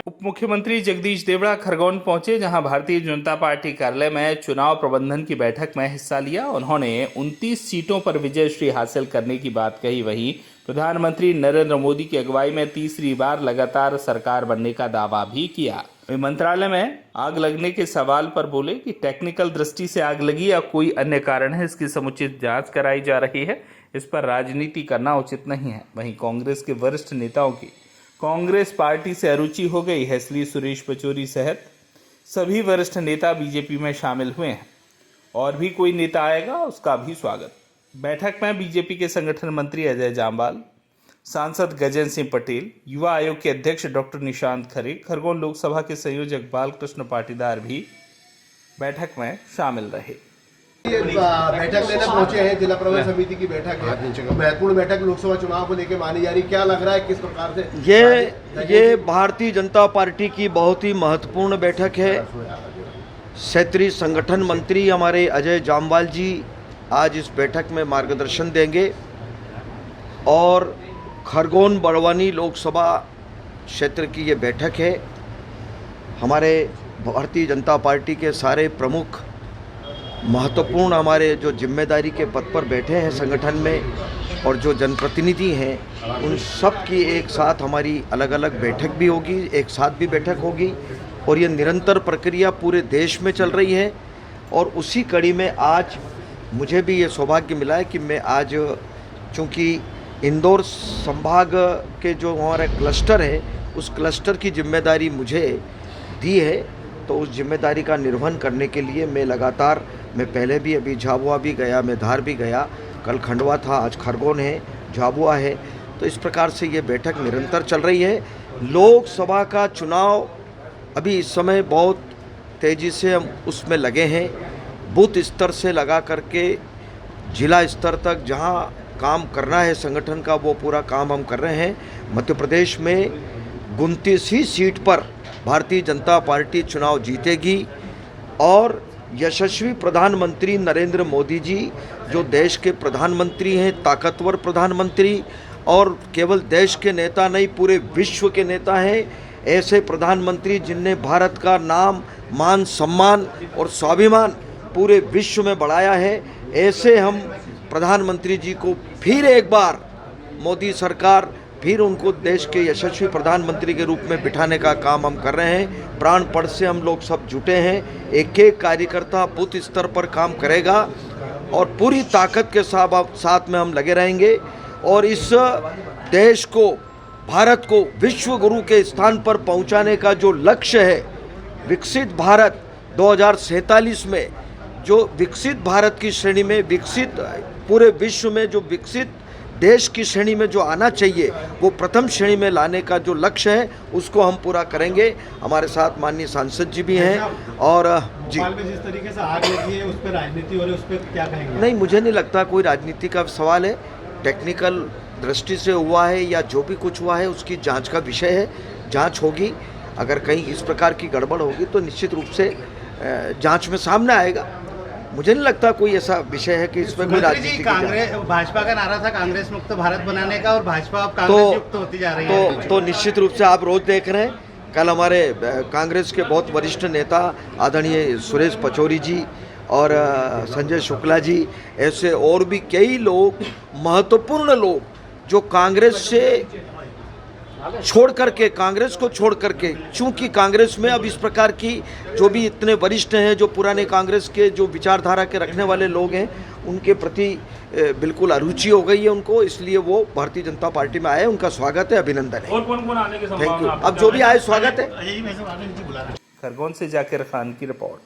उप मुख्यमंत्री जगदीश देवड़ा खरगोन पहुंचे, जहां भारतीय जनता पार्टी कार्यालय में चुनाव प्रबंधन की बैठक में हिस्सा लिया। उन्होंने 29 सीटों पर विजयश्री हासिल करने की बात कही। वहीं प्रधानमंत्री नरेंद्र मोदी की अगुवाई में तीसरी बार लगातार सरकार बनने का दावा भी किया। वे मंत्रालय में आग लगने के सवाल पर बोले कि टेक्निकल दृष्टि से आग लगी या कोई अन्य कारण है, इसकी समुचित जांच कराई जा रही है। इस पर राजनीति करना उचित नहीं है। वहीं कांग्रेस के वरिष्ठ नेताओं की कांग्रेस पार्टी से अरुचि हो गई है, इसलिए सुरेश पचौरी सहित सभी वरिष्ठ नेता बीजेपी में शामिल हुए हैं। और भी कोई नेता आएगा उसका भी स्वागत। बैठक में बीजेपी के संगठन मंत्री अजय जामवाल, सांसद गजेंद्र सिंह पटेल, युवा आयोग के अध्यक्ष डॉक्टर निशांत खरे, खरगोन लोकसभा के संयोजक बालकृष्ण पाटीदार भी बैठक में शामिल रहे। बैठक लेने पहुंचे हैं, जिला प्रबंधन समिति की बैठक है, महत्वपूर्ण बैठक लोकसभा चुनाव को लेकर मानी जा रही। क्या लग रहा है, किस प्रकार से ये भारतीय जनता पार्टी की बहुत ही महत्वपूर्ण बैठक है। क्षेत्रीय संगठन मंत्री हमारे अजय जामवाल जी आज इस बैठक में मार्गदर्शन देंगे और खरगोन बड़वानी लोकसभा क्षेत्र की ये बैठक है। हमारे भारतीय जनता पार्टी के सारे प्रमुख महत्वपूर्ण हमारे जो जिम्मेदारी के पद पर बैठे हैं संगठन में और जो जनप्रतिनिधि हैं, उन सब की एक साथ हमारी अलग अलग बैठक भी होगी, एक साथ भी बैठक होगी और ये निरंतर प्रक्रिया पूरे देश में चल रही है। और उसी कड़ी में आज मुझे भी ये सौभाग्य मिला है कि मैं आज, चूँकि इंदौर संभाग के जो हमारा क्लस्टर है, उस क्लस्टर की जिम्मेदारी मुझे दी है, तो उस जिम्मेदारी का निर्वहन करने के लिए मैं पहले भी अभी झाबुआ भी गया, मैं धार भी गया, कल खंडवा था, आज खरगोन है, झाबुआ है। तो इस प्रकार से ये बैठक निरंतर चल रही है। लोकसभा का चुनाव अभी इस समय बहुत तेज़ी से हम उसमें लगे हैं। बूथ स्तर से लगा करके जिला स्तर तक जहां काम करना है संगठन का, वो पूरा काम हम कर रहे हैं। मध्य प्रदेश में 29 ही सीट पर भारतीय जनता पार्टी चुनाव जीतेगी और यशस्वी प्रधानमंत्री नरेंद्र मोदी जी, जो देश के प्रधानमंत्री हैं, ताकतवर प्रधानमंत्री और केवल देश के नेता नहीं पूरे विश्व के नेता हैं, ऐसे प्रधानमंत्री जिनने भारत का नाम, मान, सम्मान और स्वाभिमान पूरे विश्व में बढ़ाया है, ऐसे हम प्रधानमंत्री जी को फिर एक बार मोदी सरकार फिर उनको देश के यशस्वी प्रधानमंत्री के रूप में बिठाने का काम हम कर रहे हैं। प्राणपण से हम लोग सब जुटे हैं। एक एक कार्यकर्ता बूथ स्तर पर काम करेगा और पूरी ताकत के साथ में हम लगे रहेंगे और इस देश को, भारत को विश्व गुरु के स्थान पर पहुंचाने का जो लक्ष्य है, विकसित भारत 2047 में, जो विकसित भारत की श्रेणी में, विकसित पूरे विश्व में जो विकसित देश की श्रेणी में जो आना चाहिए, वो प्रथम श्रेणी में लाने का जो लक्ष्य है, उसको हम पूरा करेंगे। हमारे साथ माननीय सांसद जी भी हैं और जी, जिस तरीके से आग लगी है उस पर राजनीति हो रही है, उस पर क्या कहेंगे? नहीं, मुझे नहीं लगता कोई राजनीति का सवाल है। टेक्निकल दृष्टि से हुआ है या जो भी कुछ हुआ है उसकी जांच का विषय है, जांच होगी। अगर कहीं इस प्रकार की गड़बड़ होगी तो निश्चित रूप से जांच में सामने आएगा। मुझे नहीं लगता कोई ऐसा विषय है कि इसमें कोई राजनीति। कांग्रेस, भाजपा का नारा था कांग्रेस मुक्त भारत बनाने का और भाजपा अब कांग्रेस युक्त होती जा रही है। तो निश्चित रूप से आप रोज देख रहे हैं। कल हमारे कांग्रेस के बहुत वरिष्ठ नेता आदरणीय सुरेश पचौरी जी और संजय शुक्ला जी, ऐसे और भी कई लोग, महत्वपूर्ण लोग, जो कांग्रेस से कांग्रेस को छोड़ करके, चूंकि कांग्रेस में अब इस प्रकार की जो भी इतने वरिष्ठ हैं, जो पुराने कांग्रेस के जो विचारधारा के रखने वाले लोग हैं, उनके प्रति बिल्कुल अरुचि हो गई है उनको, इसलिए वो भारतीय जनता पार्टी में आए। उनका स्वागत है, अभिनंदन है। और कौन आने के थैंक यू। अब जो भी आए स्वागत है। खरगोन से जाकिर खान की रिपोर्ट।